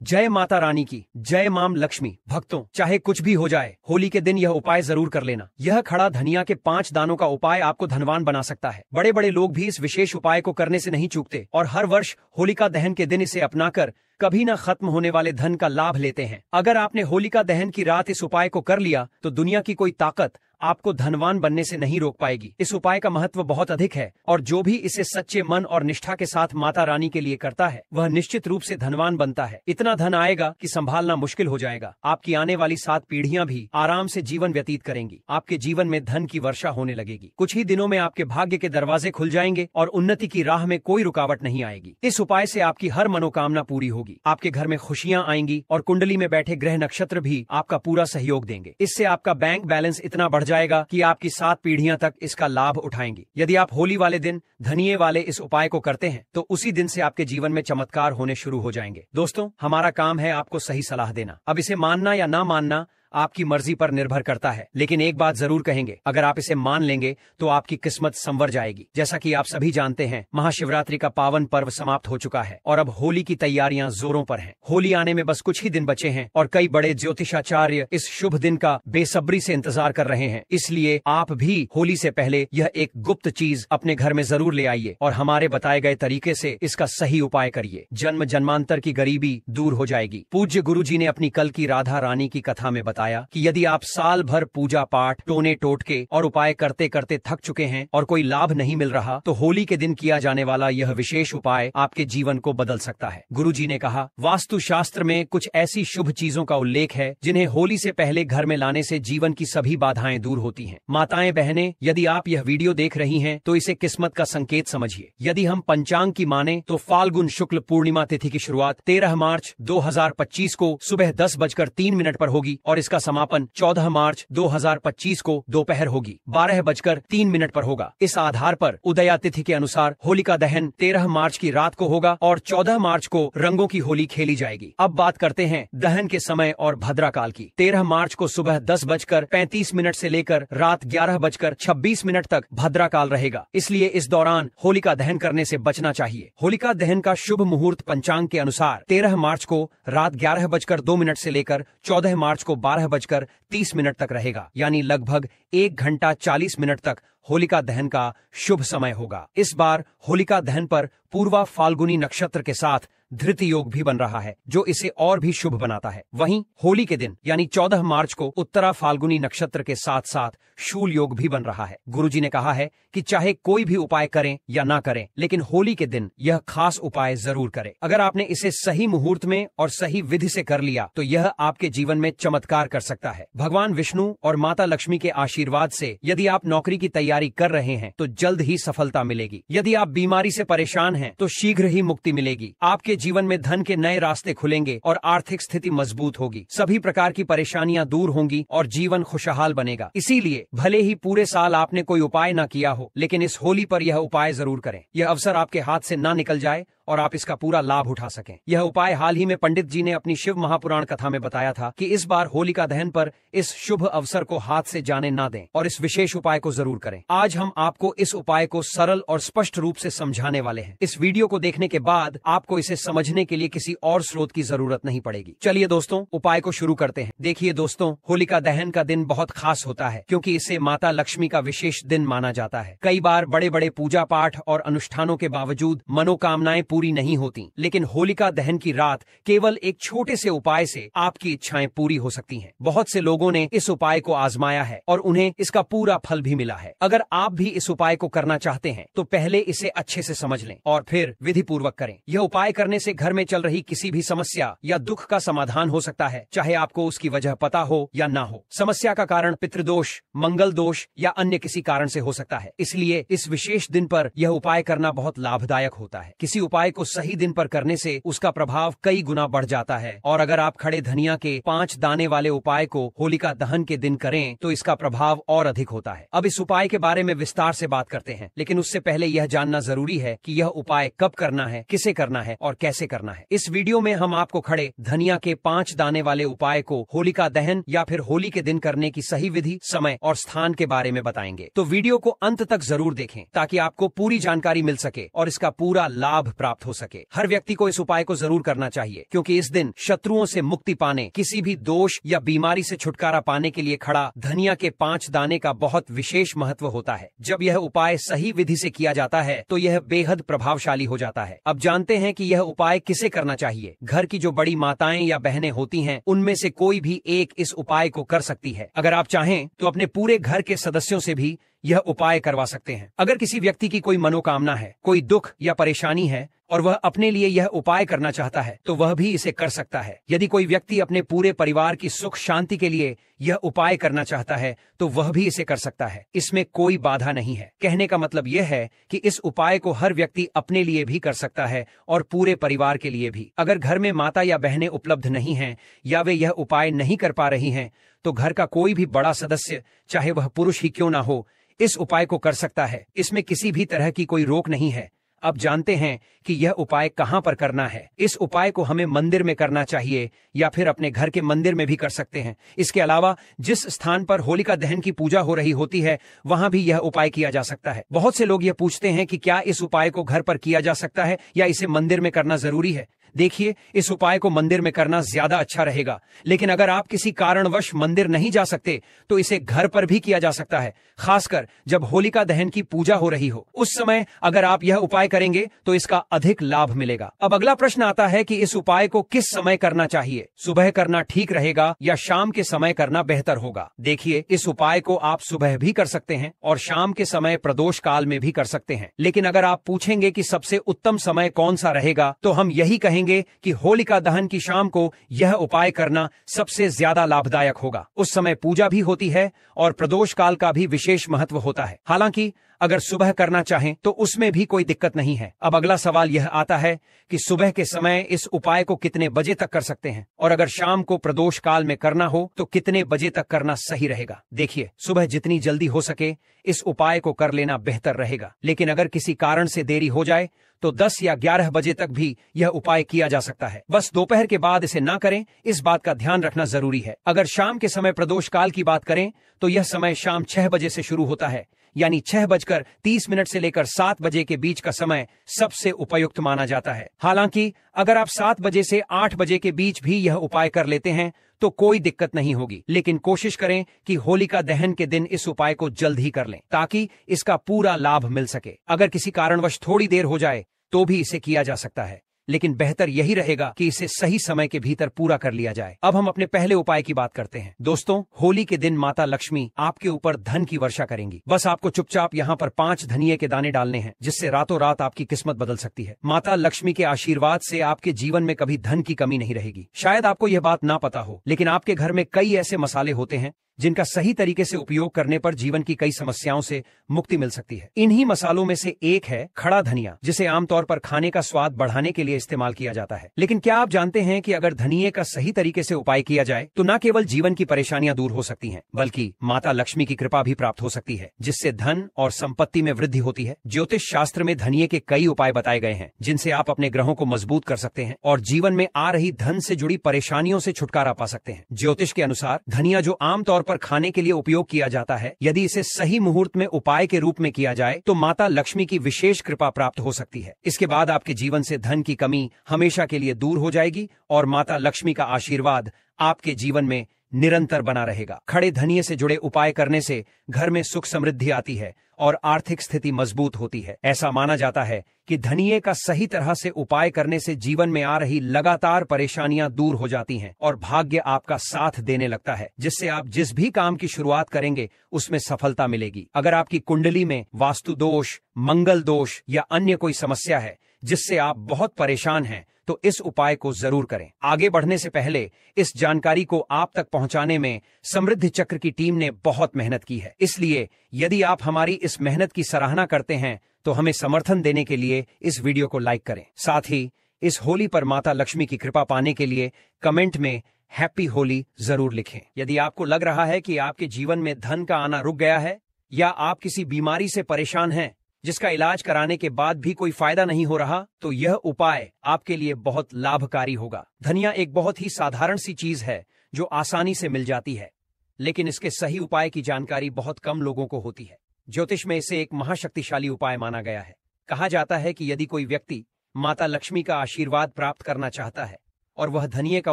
जय माता रानी की, जय माम लक्ष्मी। भक्तों, चाहे कुछ भी हो जाए, होली के दिन यह उपाय जरूर कर लेना। यह खड़ा धनिया के 5 दानों का उपाय आपको धनवान बना सकता है। बड़े बड़े लोग भी इस विशेष उपाय को करने से नहीं चूकते और हर वर्ष होलिका दहन के दिन इसे अपनाकर कभी न खत्म होने वाले धन का लाभ लेते हैं। अगर आपने होलिका दहन की रात इस उपाय को कर लिया तो दुनिया की कोई ताकत आपको धनवान बनने से नहीं रोक पाएगी। इस उपाय का महत्व बहुत अधिक है और जो भी इसे सच्चे मन और निष्ठा के साथ माता रानी के लिए करता है वह निश्चित रूप से धनवान बनता है। इतना धन आएगा कि संभालना मुश्किल हो जाएगा। आपकी आने वाली 7 पीढ़ियां भी आराम से जीवन व्यतीत करेंगी। आपके जीवन में धन की वर्षा होने लगेगी। कुछ ही दिनों में आपके भाग्य के दरवाजे खुल जाएंगे और उन्नति की राह में कोई रुकावट नहीं आएगी। इस उपाय से आपकी हर मनोकामना पूरी होगी। आपके घर में खुशियां आएंगी और कुंडली में बैठे ग्रह नक्षत्र भी आपका पूरा सहयोग देंगे। इससे आपका बैंक बैलेंस इतना बढ़ जाएगा कि आपकी 7 पीढ़ियां तक इसका लाभ उठाएंगी। यदि आप होली वाले दिन धनिये वाले इस उपाय को करते हैं तो उसी दिन से आपके जीवन में चमत्कार होने शुरू हो जाएंगे। दोस्तों, हमारा काम है आपको सही सलाह देना। अब इसे मानना या ना मानना आपकी मर्जी पर निर्भर करता है, लेकिन एक बात जरूर कहेंगे, अगर आप इसे मान लेंगे तो आपकी किस्मत संवर जाएगी। जैसा कि आप सभी जानते हैं, महाशिवरात्रि का पावन पर्व समाप्त हो चुका है और अब होली की तैयारियां जोरों पर हैं। होली आने में बस कुछ ही दिन बचे हैं और कई बड़े ज्योतिषाचार्य इस शुभ दिन का बेसब्री से इंतजार कर रहे हैं। इसलिए आप भी होली से पहले यह एक गुप्त चीज अपने घर में जरूर ले आइए और हमारे बताए गए तरीके से इसका सही उपाय करिए। जन्म जन्मांतर की गरीबी दूर हो जाएगी। पूज्य गुरु जी ने अपनी कल की राधा रानी की कथा में बताया कि यदि आप साल भर पूजा पाठ, टोने टोटके और उपाय करते करते थक चुके हैं और कोई लाभ नहीं मिल रहा, तो होली के दिन किया जाने वाला यह विशेष उपाय आपके जीवन को बदल सकता है। गुरुजी ने कहा, वास्तु शास्त्र में कुछ ऐसी शुभ चीजों का उल्लेख है जिन्हें होली से पहले घर में लाने से जीवन की सभी बाधाएं दूर होती हैं। माताएं बहनें, यदि आप यह वीडियो देख रही हैं तो इसे किस्मत का संकेत समझिए। यदि हम पंचांग की माने तो फाल्गुन शुक्ल पूर्णिमा तिथि की शुरुआत 13 मार्च 2025 को सुबह 10:03 पर होगी और इसका समापन 14 मार्च 2025 को दोपहर होगी 12:03 पर होगा। इस आधार पर उदया तिथि के अनुसार होलिका दहन 13 मार्च की रात को होगा और 14 मार्च को रंगों की होली खेली जाएगी। अब बात करते हैं दहन के समय और भद्रा काल की। 13 मार्च को सुबह 10:35 से लेकर रात 11:26 तक भद्रा काल रहेगा। इसलिए इस दौरान होलिका दहन करने से बचना चाहिए। होलिका दहन का शुभ मुहूर्त पंचांग के अनुसार 13 मार्च को रात 11:02 से लेकर 14 मार्च को 12:30 तक रहेगा, यानी लगभग 1 घंटा 40 मिनट तक होलिका दहन का शुभ समय होगा। इस बार होलिका दहन पर पूर्वा फाल्गुनी नक्षत्र के साथ धृति योग भी बन रहा है, जो इसे और भी शुभ बनाता है। वहीं होली के दिन यानी 14 मार्च को उत्तरा फाल्गुनी नक्षत्र के साथ साथ शूल योग भी बन रहा है। गुरुजी ने कहा है कि चाहे कोई भी उपाय करें या ना करें, लेकिन होली के दिन यह खास उपाय जरूर करें। अगर आपने इसे सही मुहूर्त में और सही विधि से कर लिया तो यह आपके जीवन में चमत्कार कर सकता है। भगवान विष्णु और माता लक्ष्मी के आशीर्वाद से यदि आप नौकरी की तैयारी कर रहे हैं तो जल्द ही सफलता मिलेगी। यदि आप बीमारी से परेशान हैं तो शीघ्र ही मुक्ति मिलेगी। आपके जीवन में धन के नए रास्ते खुलेंगे और आर्थिक स्थिति मजबूत होगी। सभी प्रकार की परेशानियां दूर होंगी और जीवन खुशहाल बनेगा। इसीलिए भले ही पूरे साल आपने कोई उपाय ना किया हो, लेकिन इस होली पर यह उपाय जरूर करें। यह अवसर आपके हाथ से ना निकल जाए और आप इसका पूरा लाभ उठा सकें। यह उपाय हाल ही में पंडित जी ने अपनी शिव महापुराण कथा में बताया था कि इस बार होलिका दहन पर इस शुभ अवसर को हाथ से जाने ना दें और इस विशेष उपाय को जरूर करें। आज हम आपको इस उपाय को सरल और स्पष्ट रूप से समझाने वाले हैं। इस वीडियो को देखने के बाद आपको इसे समझने के लिए किसी और स्रोत की जरूरत नहीं पड़ेगी। चलिए दोस्तों, उपाय को शुरू करते हैं। देखिए दोस्तों, होलिका दहन का दिन बहुत खास होता है क्योंकि इसे माता लक्ष्मी का विशेष दिन माना जाता है। कई बार बड़े बड़े पूजा पाठ और अनुष्ठानों के बावजूद मनोकामनाएं पूरी नहीं होती, लेकिन होलिका दहन की रात केवल एक छोटे से उपाय से आपकी इच्छाएं पूरी हो सकती हैं। बहुत से लोगों ने इस उपाय को आजमाया है और उन्हें इसका पूरा फल भी मिला है। अगर आप भी इस उपाय को करना चाहते हैं तो पहले इसे अच्छे से समझ लें और फिर विधि पूर्वक करें। यह उपाय करने से घर में चल रही किसी भी समस्या या दुख का समाधान हो सकता है, चाहे आपको उसकी वजह पता हो या ना हो। समस्या का कारण पितृदोष, मंगल दोष या अन्य किसी कारण से हो सकता है। इसलिए इस विशेष दिन पर यह उपाय करना बहुत लाभदायक होता है। किसी उपाय को सही दिन पर करने से उसका प्रभाव कई गुना बढ़ जाता है और अगर आप खड़े धनिया के 5 दाने वाले उपाय को होलिका दहन के दिन करें तो इसका प्रभाव और अधिक होता है। अब इस उपाय के बारे में विस्तार से बात करते हैं, लेकिन उससे पहले यह जानना जरूरी है कि यह उपाय कब करना है, किसे करना है और कैसे करना है। इस वीडियो में हम आपको खड़े धनिया के 5 दाने वाले उपाय को होलिका दहन या फिर होली के दिन करने की सही विधि, समय और स्थान के बारे में बताएंगे। तो वीडियो को अंत तक जरूर देखें ताकि आपको पूरी जानकारी मिल सके और इसका पूरा लाभ प्राप्त प्राप्त हो सके। हर व्यक्ति को इस उपाय को जरूर करना चाहिए, क्योंकि इस दिन शत्रुओं से मुक्ति पाने, किसी भी दोष या बीमारी से छुटकारा पाने के लिए खड़ा धनिया के 5 दाने का बहुत विशेष महत्व होता है। जब यह उपाय सही विधि से किया जाता है तो यह बेहद प्रभावशाली हो जाता है। अब जानते हैं कि यह उपाय किसे करना चाहिए। घर की जो बड़ी माताएं या बहनें होती हैं, उनमें से कोई भी एक इस उपाय को कर सकती है। अगर आप चाहें तो अपने पूरे घर के सदस्यों से भी यह उपाय करवा सकते हैं। अगर किसी व्यक्ति की कोई मनोकामना है, कोई दुख या परेशानी है और वह अपने लिए यह उपाय करना चाहता है, तो वह भी इसे कर सकता है। यदि कोई व्यक्ति अपने पूरे परिवार की सुख शांति के लिए यह उपाय करना चाहता है, तो वह भी इसे कर सकता है। इसमें कोई बाधा नहीं है। कहने का मतलब यह है कि इस उपाय को हर व्यक्ति अपने लिए भी कर सकता है और पूरे परिवार के लिए भी। अगर घर में माता या बहनें उपलब्ध नहीं हैं या वे यह उपाय नहीं कर पा रही हैं, तो घर का कोई भी बड़ा सदस्य, चाहे वह पुरुष ही क्यों ना हो, इस उपाय को कर सकता है। इसमें किसी भी तरह की कोई रोक नहीं है। अब जानते हैं कि यह उपाय कहां पर करना है। इस उपाय को हमें मंदिर में करना चाहिए या फिर अपने घर के मंदिर में भी कर सकते हैं। इसके अलावा जिस स्थान पर होलिका दहन की पूजा हो रही होती है, वहां भी यह उपाय किया जा सकता है। बहुत से लोग यह पूछते हैं कि क्या इस उपाय को घर पर किया जा सकता है या इसे मंदिर में करना जरूरी है। देखिए, इस उपाय को मंदिर में करना ज्यादा अच्छा रहेगा, लेकिन अगर आप किसी कारणवश मंदिर नहीं जा सकते तो इसे घर पर भी किया जा सकता है। खासकर जब होलिका दहन की पूजा हो रही हो, उस समय अगर आप यह उपाय करेंगे तो इसका अधिक लाभ मिलेगा। अब अगला प्रश्न आता है कि इस उपाय को किस समय करना चाहिए। सुबह करना ठीक रहेगा या शाम के समय करना बेहतर होगा। देखिए, इस उपाय को आप सुबह भी कर सकते हैं और शाम के समय प्रदोष काल में भी कर सकते हैं। लेकिन अगर आप पूछेंगे कि सबसे उत्तम समय कौन सा रहेगा, तो हम यही कहेंगे कि होलिका दहन की शाम को यह उपाय करना सबसे ज्यादा लाभदायक होगा। उस समय पूजा भी होती है और प्रदोष काल का भी विशेष महत्व होता है। हालांकि अगर सुबह करना चाहें तो उसमें भी कोई दिक्कत नहीं है। अब अगला सवाल यह आता है कि सुबह के समय इस उपाय को कितने बजे तक कर सकते हैं, और अगर शाम को प्रदोष काल में करना हो तो कितने बजे तक करना सही रहेगा। देखिए, सुबह जितनी जल्दी हो सके इस उपाय को कर लेना बेहतर रहेगा, लेकिन अगर किसी कारण से देरी हो जाए तो 10 या 11 बजे तक भी यह उपाय किया जा सकता है। बस दोपहर के बाद इसे ना करें, इस बात का ध्यान रखना जरूरी है। अगर शाम के समय प्रदोष काल की बात करें तो यह समय शाम 6 बजे से शुरू होता है, यानी 6:30 से लेकर 7 बजे के बीच का समय सबसे उपयुक्त माना जाता है। हालांकि अगर आप 7 बजे से 8 बजे के बीच भी यह उपाय कर लेते हैं तो कोई दिक्कत नहीं होगी, लेकिन कोशिश करें कि होलिका दहन के दिन इस उपाय को जल्द ही कर लें ताकि इसका पूरा लाभ मिल सके। अगर किसी कारणवश थोड़ी देर हो जाए तो भी इसे किया जा सकता है, लेकिन बेहतर यही रहेगा कि इसे सही समय के भीतर पूरा कर लिया जाए। अब हम अपने पहले उपाय की बात करते हैं। दोस्तों, होली के दिन माता लक्ष्मी आपके ऊपर धन की वर्षा करेंगी। बस आपको चुपचाप यहाँ पर 5 धनिये के दाने डालने हैं, जिससे रातों रात आपकी किस्मत बदल सकती है। माता लक्ष्मी के आशीर्वाद से आपके जीवन में कभी धन की कमी नहीं रहेगी। शायद आपको यह बात ना पता हो, लेकिन आपके घर में कई ऐसे मसाले होते हैं जिनका सही तरीके से उपयोग करने पर जीवन की कई समस्याओं से मुक्ति मिल सकती है। इन्हीं मसालों में से एक है खड़ा धनिया, जिसे आमतौर पर खाने का स्वाद बढ़ाने के लिए इस्तेमाल किया जाता है। लेकिन क्या आप जानते हैं कि अगर धनिये का सही तरीके से उपाय किया जाए तो न केवल जीवन की परेशानियां दूर हो सकती हैं, बल्कि माता लक्ष्मी की कृपा भी प्राप्त हो सकती है, जिससे धन और संपत्ति में वृद्धि होती है। ज्योतिष शास्त्र में धनिये के कई उपाय बताए गए हैं, जिनसे आप अपने ग्रहों को मजबूत कर सकते हैं और जीवन में आ रही धन से जुड़ी परेशानियों से छुटकारा पा सकते हैं। ज्योतिष के अनुसार धनिया, जो आमतौर पर खाने के लिए उपयोग किया जाता है, यदि इसे सही मुहूर्त में उपाय के रूप में किया जाए तो माता लक्ष्मी की विशेष कृपा प्राप्त हो सकती है। इसके बाद आपके जीवन से धन की कमी हमेशा के लिए दूर हो जाएगी और माता लक्ष्मी का आशीर्वाद आपके जीवन में निरंतर बना रहेगा। खड़े धनिये से जुड़े उपाय करने से घर में सुख समृद्धि आती है और आर्थिक स्थिति मजबूत होती है। ऐसा माना जाता है कि धनिये का सही तरह से उपाय करने से जीवन में आ रही लगातार परेशानियां दूर हो जाती हैं और भाग्य आपका साथ देने लगता है, जिससे आप जिस भी काम की शुरुआत करेंगे उसमें सफलता मिलेगी। अगर आपकी कुंडली में वास्तु दोष, मंगल दोष या अन्य कोई समस्या है जिससे आप बहुत परेशान हैं, तो इस उपाय को जरूर करें। आगे बढ़ने से पहले इस जानकारी को आप तक पहुंचाने में समृद्धि चक्र की टीम ने बहुत मेहनत की है, इसलिए यदि आप हमारी इस मेहनत की सराहना करते हैं तो हमें समर्थन देने के लिए इस वीडियो को लाइक करें। साथ ही इस होली पर माता लक्ष्मी की कृपा पाने के लिए कमेंट में हैप्पी होली जरूर लिखें। यदि आपको लग रहा है कि आपके जीवन में धन का आना रुक गया है या आप किसी बीमारी से परेशान हैं जिसका इलाज कराने के बाद भी कोई फायदा नहीं हो रहा, तो यह उपाय आपके लिए बहुत लाभकारी होगा। धनिया एक बहुत ही साधारण सी चीज है जो आसानी से मिल जाती है, लेकिन इसके सही उपाय की जानकारी बहुत कम लोगों को होती है। ज्योतिष में इसे एक महाशक्तिशाली उपाय माना गया है। कहा जाता है कि यदि कोई व्यक्ति माता लक्ष्मी का आशीर्वाद प्राप्त करना चाहता है और वह धनिये का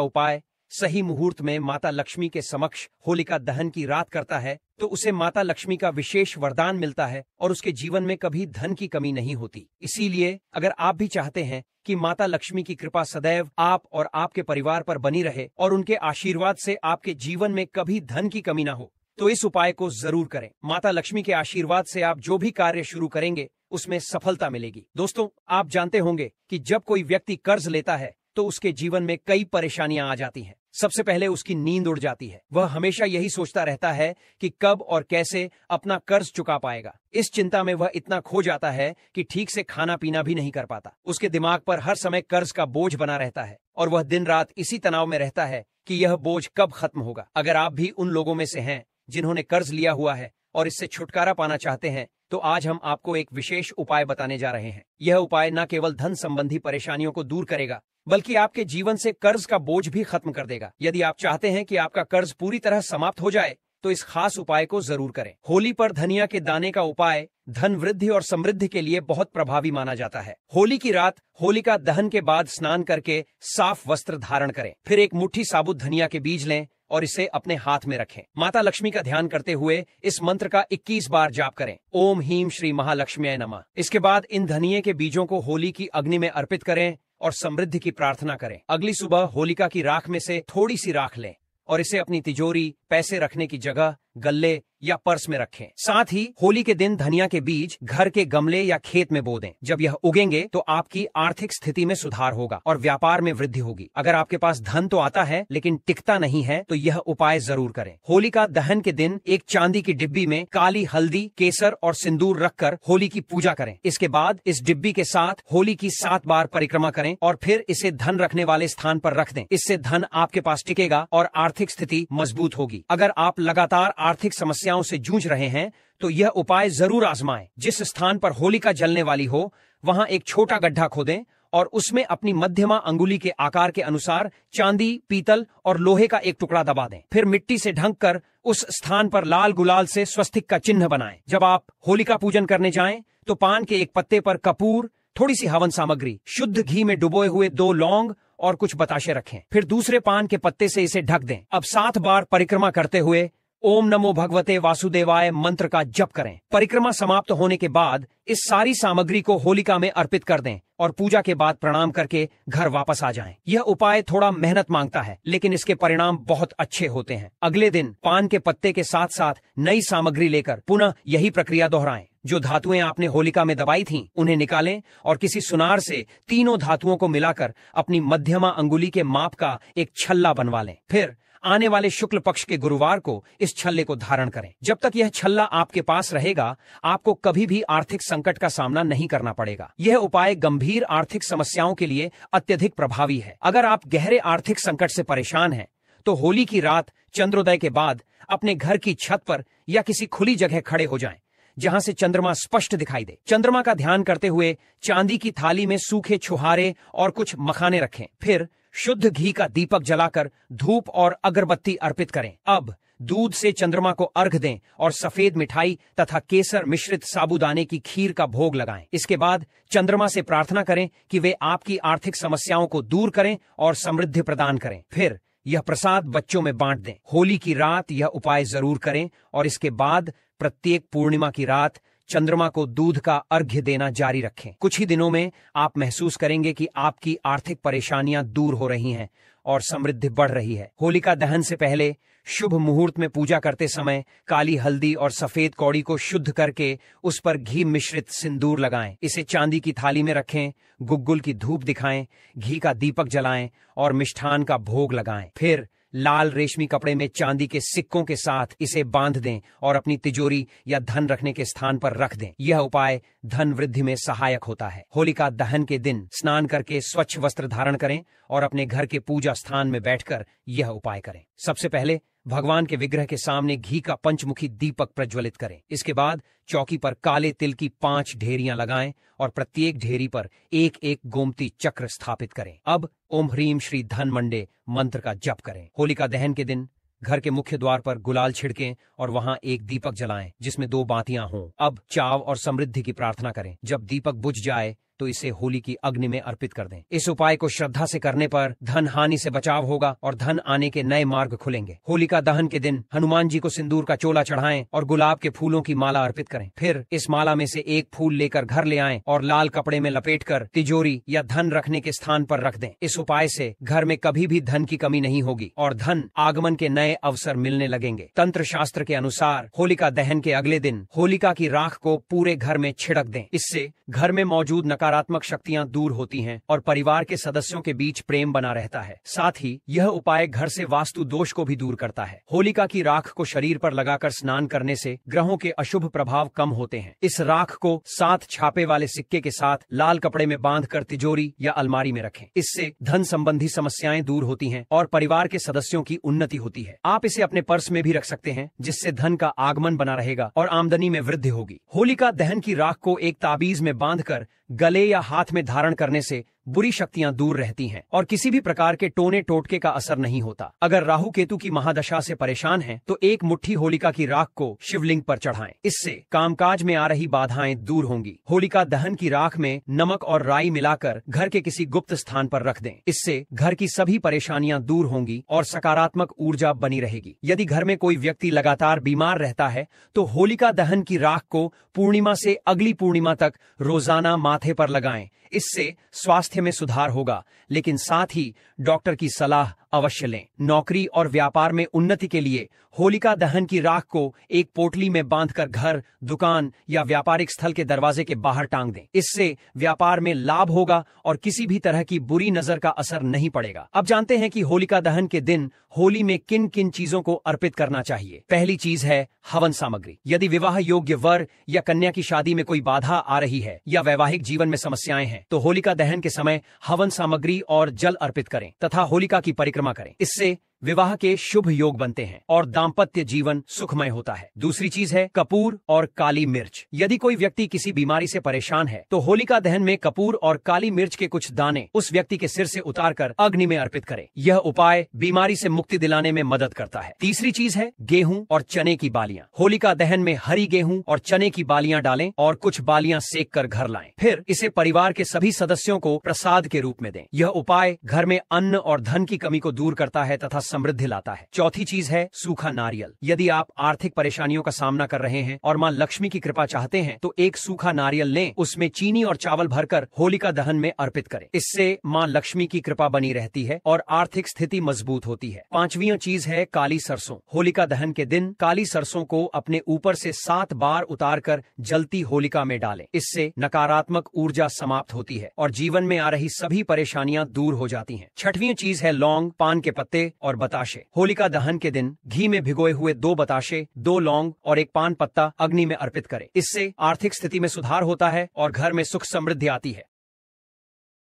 उपाय सही मुहूर्त में माता लक्ष्मी के समक्ष होलिका दहन की रात करता है, तो उसे माता लक्ष्मी का विशेष वरदान मिलता है और उसके जीवन में कभी धन की कमी नहीं होती। इसीलिए अगर आप भी चाहते हैं कि माता लक्ष्मी की कृपा सदैव आप और आपके परिवार पर बनी रहे और उनके आशीर्वाद से आपके जीवन में कभी धन की कमी ना हो, तो इस उपाय को जरूर करें। माता लक्ष्मी के आशीर्वाद से आप जो भी कार्य शुरू करेंगे उसमें सफलता मिलेगी। दोस्तों, आप जानते होंगे कि जब कोई व्यक्ति कर्ज लेता है तो उसके जीवन में कई परेशानियां आ जाती हैं। सबसे पहले उसकी नींद उड़ जाती है। वह हमेशा यही सोचता रहता है कि कब और कैसे अपना कर्ज चुका पाएगा। इस चिंता में वह इतना खो जाता है कि ठीक से खाना पीना भी नहीं कर पाता। उसके दिमाग पर हर समय कर्ज का बोझ बना रहता है और वह दिन रात इसी तनाव में रहता है कि यह बोझ कब खत्म होगा। अगर आप भी उन लोगों में से हैं जिन्होंने कर्ज लिया हुआ है और इससे छुटकारा पाना चाहते हैं, तो आज हम आपको एक विशेष उपाय बताने जा रहे हैं। यह उपाय न केवल धन संबंधी परेशानियों को दूर करेगा, बल्कि आपके जीवन से कर्ज का बोझ भी खत्म कर देगा। यदि आप चाहते हैं कि आपका कर्ज पूरी तरह समाप्त हो जाए, तो इस खास उपाय को जरूर करें। होली पर धनिया के दाने का उपाय धन वृद्धि और समृद्धि के लिए बहुत प्रभावी माना जाता है। होली की रात होलिका दहन के बाद स्नान करके साफ वस्त्र धारण करें। फिर एक मुट्ठी साबुत धनिया के बीज लें और इसे अपने हाथ में रखें। माता लक्ष्मी का ध्यान करते हुए इस मंत्र का 21 बार जाप करें। ओम ह्रीं श्री महालक्ष्म्यै नमः। इसके बाद इन धनिये के बीजों को होली की अग्नि में अर्पित करें और समृद्धि की प्रार्थना करें। अगली सुबह होलिका की राख में से थोड़ी सी राख लें और इसे अपनी तिजोरी, पैसे रखने की जगह, गल्ले या पर्स में रखें। साथ ही होली के दिन धनिया के बीज घर के गमले या खेत में बो दें। जब यह उगेंगे तो आपकी आर्थिक स्थिति में सुधार होगा और व्यापार में वृद्धि होगी। अगर आपके पास धन तो आता है लेकिन टिकता नहीं है, तो यह उपाय जरूर करें। होलिका दहन के दिन एक चांदी की डिब्बी में काली हल्दी, केसर और सिंदूर रखकर होली की पूजा करें। इसके बाद इस डिब्बी के साथ होली की 7 बार परिक्रमा करें और फिर इसे धन रखने वाले स्थान पर रख दें। इससे धन आपके पास टिकेगा और आर्थिक स्थिति मजबूत होगी। अगर आप लगातार आर्थिक समस्याओं से जूझ रहे हैं, तो यह उपाय जरूर आजमाएं। जिस स्थान पर होलिका जलने वाली हो, वहां एक छोटा गड्ढा खोदें और उसमें अपनी मध्यमा अंगुली के आकार के अनुसार चांदी, पीतल और लोहे का एक टुकड़ा दबा दें। फिर मिट्टी से ढंक कर उस स्थान पर लाल गुलाल से स्वस्तिक का चिन्ह बनाएं। जब आप होलिका पूजन करने जाएं, तो पान के एक पत्ते पर कपूर, थोड़ी सी हवन सामग्री, शुद्ध घी में डुबोए हुए 2 लौंग और कुछ बताशे रखें। फिर दूसरे पान के पत्ते से इसे ढक दें। अब 7 बार परिक्रमा करते हुए ओम नमो भगवते वासुदेवाय मंत्र का जप करें। परिक्रमा समाप्त होने के बाद इस सारी सामग्री को होलिका में अर्पित कर दें और पूजा के बाद प्रणाम करके घर वापस आ जाएं। यह उपाय थोड़ा मेहनत मांगता है, लेकिन इसके परिणाम बहुत अच्छे होते हैं। अगले दिन पान के पत्ते के साथ साथ नई सामग्री लेकर पुनः यही प्रक्रिया दोहराएं। जो धातुएं आपने होलिका में दबाई थीं, उन्हें निकालें और किसी सुनार से तीनों धातुओं को मिलाकर अपनी मध्यमा अंगुली के माप का एक छल्ला बनवा लें। फिर आने वाले शुक्ल पक्ष के गुरुवार को इस छल्ले को धारण करें। जब तक यह छल्ला आपके पास रहेगा, आपको कभी भी आर्थिक संकट का सामना नहीं करना पड़ेगा। यह उपाय गंभीर आर्थिक समस्याओं के लिए अत्यधिक प्रभावी है। अगर आप गहरे आर्थिक संकट से परेशान हैं, तो होली की रात चंद्रोदय के बाद अपने घर की छत पर या किसी खुली जगह खड़े हो जाएं, जहां से चंद्रमा स्पष्ट दिखाई दे। चंद्रमा का ध्यान करते हुए चांदी की थाली में सूखे छुहारे और कुछ मखाने रखें। फिर शुद्ध घी का दीपक जलाकर धूप और अगरबत्ती अर्पित करें। अब दूध से चंद्रमा को अर्घ दें और सफेद मिठाई तथा केसर मिश्रित साबूदाने की खीर का भोग लगाएं। इसके बाद चंद्रमा से प्रार्थना करें कि वे आपकी आर्थिक समस्याओं को दूर करें और समृद्धि प्रदान करें। फिर यह प्रसाद बच्चों में बांट दें। होली की रात यह उपाय जरूर करें और इसके बाद प्रत्येक पूर्णिमा की रात चंद्रमा को दूध का अर्घ्य देना जारी रखें। कुछ ही दिनों में आप महसूस करेंगे कि आपकी आर्थिक परेशानियां दूर हो रही हैं और समृद्धि बढ़ रही है। होलिका दहन से पहले शुभ मुहूर्त में पूजा करते समय काली हल्दी और सफेद कौड़ी को शुद्ध करके उस पर घी मिश्रित सिंदूर लगाएं। इसे चांदी की थाली में रखें, गुग्गुल की धूप दिखाएं, घी का दीपक जलाएं और मिष्ठान का भोग लगाएं। फिर लाल रेशमी कपड़े में चांदी के सिक्कों के साथ इसे बांध दें और अपनी तिजोरी या धन रखने के स्थान पर रख दें। यह उपाय धन वृद्धि में सहायक होता है। होलिका दहन के दिन स्नान करके स्वच्छ वस्त्र धारण करें और अपने घर के पूजा स्थान में बैठकर यह उपाय करें। सबसे पहले भगवान के विग्रह के सामने घी का पंचमुखी दीपक प्रज्वलित करें। इसके बाद चौकी पर काले तिल की 5 ढेरियां लगाएं और प्रत्येक ढेरी पर एक एक गोमती चक्र स्थापित करें। अब ओम ह्रीं श्री धन मंडे मंत्र का जप करें। होलिका दहन के दिन घर के मुख्य द्वार पर गुलाल छिड़कें और वहां एक दीपक जलाएं जिसमें 2 बातियां हों। अब चाव और समृद्धि की प्रार्थना करें। जब दीपक बुझ जाए तो इसे होली की अग्नि में अर्पित कर दें। इस उपाय को श्रद्धा से करने पर धन हानि से बचाव होगा और धन आने के नए मार्ग खुलेंगे। होलिका दहन के दिन हनुमान जी को सिंदूर का चोला चढ़ाएं और गुलाब के फूलों की माला अर्पित करें। फिर इस माला में से एक फूल लेकर घर ले आएं और लाल कपड़े में लपेटकर तिजोरी या धन रखने के स्थान पर रख दें। इस उपाय से घर में कभी भी धन की कमी नहीं होगी और धन आगमन के नए अवसर मिलने लगेंगे। तंत्र शास्त्र के अनुसार होलिका दहन के अगले दिन होलिका की राख को पूरे घर में छिड़क दें। इससे घर में मौजूद नकारात्मक शक्तियां दूर होती हैं और परिवार के सदस्यों के बीच प्रेम बना रहता है। साथ ही यह उपाय घर से वास्तु दोष को भी दूर करता है। होलिका की राख को शरीर पर लगाकर स्नान करने से ग्रहों के अशुभ प्रभाव कम होते हैं। इस राख को 7 छापे वाले सिक्के के साथ लाल कपड़े में बांधकर तिजोरी या अलमारी में रखें। इससे धन संबंधी समस्याएं दूर होती हैं और परिवार के सदस्यों की उन्नति होती है। आप इसे अपने पर्स में भी रख सकते हैं, जिससे धन का आगमन बना रहेगा और आमदनी में वृद्धि होगी। होलिका दहन की राख को एक ताबीज में बांधकर गले या हाथ में धारण करने से बुरी शक्तियां दूर रहती हैं और किसी भी प्रकार के टोने टोटके का असर नहीं होता। अगर राहु केतु की महादशा से परेशान हैं, तो एक मुट्ठी होलिका की राख को शिवलिंग पर चढ़ाएं। इससे कामकाज में आ रही बाधाएं दूर होंगी। होलिका दहन की राख में नमक और राई मिलाकर घर के किसी गुप्त स्थान पर रख दें। इससे घर की सभी परेशानियां दूर होंगी और सकारात्मक ऊर्जा बनी रहेगी। यदि घर में कोई व्यक्ति लगातार बीमार रहता है, तो होलिका दहन की राख को पूर्णिमा से अगली पूर्णिमा तक रोजाना माथे पर लगाएं। इससे स्वास्थ्य में सुधार होगा, लेकिन साथ ही डॉक्टर की सलाह अवश्य लें। नौकरी और व्यापार में उन्नति के लिए होलिका दहन की राख को एक पोटली में बांधकर घर, दुकान या व्यापारिक स्थल के दरवाजे के बाहर टांग दें। इससे व्यापार में लाभ होगा और किसी भी तरह की बुरी नजर का असर नहीं पड़ेगा। अब जानते हैं कि होलिका दहन के दिन होली में किन किन चीजों को अर्पित करना चाहिए। पहली चीज है हवन सामग्री। यदि विवाह योग्य वर या कन्या की शादी में कोई बाधा आ रही है या वैवाहिक जीवन में समस्याएं हैं, तो होलिका दहन के समय हवन सामग्री और जल अर्पित करें तथा होलिका की परिक्रमा करें। इससे विवाह के शुभ योग बनते हैं और दाम्पत्य जीवन सुखमय होता है। दूसरी चीज है कपूर और काली मिर्च। यदि कोई व्यक्ति किसी बीमारी से परेशान है, तो होलिका दहन में कपूर और काली मिर्च के कुछ दाने उस व्यक्ति के सिर से उतारकर अग्नि में अर्पित करें। यह उपाय बीमारी से मुक्ति दिलाने में मदद करता है। तीसरी चीज है गेहूं और चने की बालियां। होलिका दहन में हरी गेहूं और चने की बालियां डालें और कुछ बालियां सेक कर घर लाएं। फिर इसे परिवार के सभी सदस्यों को प्रसाद के रूप में दें। यह उपाय घर में अन्न और धन की कमी को दूर करता है तथा समृद्धि लाता है। चौथी चीज है सूखा नारियल। यदि आप आर्थिक परेशानियों का सामना कर रहे हैं और मां लक्ष्मी की कृपा चाहते हैं, तो एक सूखा नारियल लें, उसमें चीनी और चावल भरकर होलिका दहन में अर्पित करें। इससे मां लक्ष्मी की कृपा बनी रहती है और आर्थिक स्थिति मजबूत होती है। पांचवी चीज है काली सरसों। होलिका दहन के दिन काली सरसों को अपने ऊपर से 7 बार उतारकर जलती होलिका में डालें। इससे नकारात्मक ऊर्जा समाप्त होती है और जीवन में आ रही सभी परेशानियां दूर हो जाती हैं। छठवीं चीज है लौंग, पान के पत्ते और बताशे। होलिका दहन के दिन घी में भिगोए हुए 2 बताशे, 2 लौंग और 1 पान पत्ता अग्नि में अर्पित करें। इससे आर्थिक स्थिति में सुधार होता है और घर में सुख समृद्धि आती है।